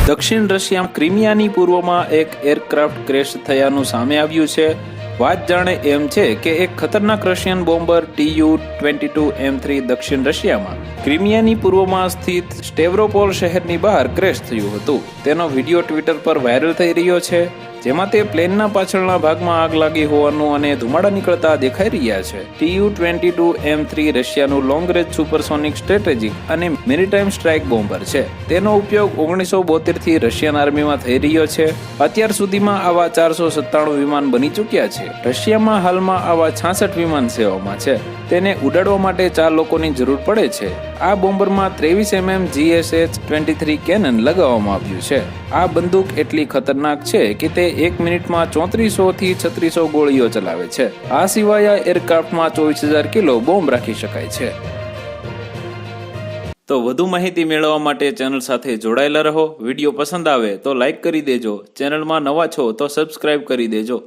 દક્ષિણ રશિયા ક્રિમિયાની પૂર્વમાં એક એરક્રાફ્ટ ક્રેશ થયાનું સામે આવ્યું છે। વાત જાણે એમ છે કે એક ખતરનાક રશિયન બોમ્બર Tu-22M3 દક્ષિણ રશિયામાં ક્રિમિયાની પૂર્વમાં સ્થિત સ્ટેવરોપોલ શહેરની બહાર ક્રેશ થયું હતું। તેનો વિડીયો ટ્વિટર પર વાયરલ થઈ રહ્યો છે, જેમાં તે પ્લેનના પાછળના ભાગમાં આગ લાગી હોવાનું અને ધુમાડા નીકળતા દેખાઈ રહ્યા છે। Tu-22M3 રશિયાનું લોંગ રેન્જ સુપરસોનિક સ્ટ્રેટેજિક અને મેરીટાઇમ સ્ટ્રાઇક બોમ્બર છે। તેનો ઉપયોગ 1972 થી રશિયન આર્મીમાં થઈ રહ્યો છે। અત્યાર સુધીમાં આવા 497 વિમાન બની ચૂક્યા છે। રશિયામાં હાલમાં આવા 66 વિમાન સેવામાં છે। તેને ઉડાડવા માટે 4 લોકોની જરૂર પડે છે। આ બોમ્બરમાં 23mm GSH-23 કેનન લગાવવામાં આવ્યું છે। આ બંદૂક એટલી ખતરનાક છે કે તે 1 મિનિટમાં 3400 થી 3600 ગોળીઓ ચલાવે છે। આ સિવાય આ એરક્રાફ્ટમાં 24000 કિલો બોમ્બ રાખી શકાય છે। તો વધુ માહિતી મેળવવા માટે ચેનલ સાથે જોડાયેલા રહો। વિડીયો પસંદ આવે તો લાઈક કરી દેજો। ચેનલમાં નવા છો તો સબસ્ક્રાઇબ કરી દેજો।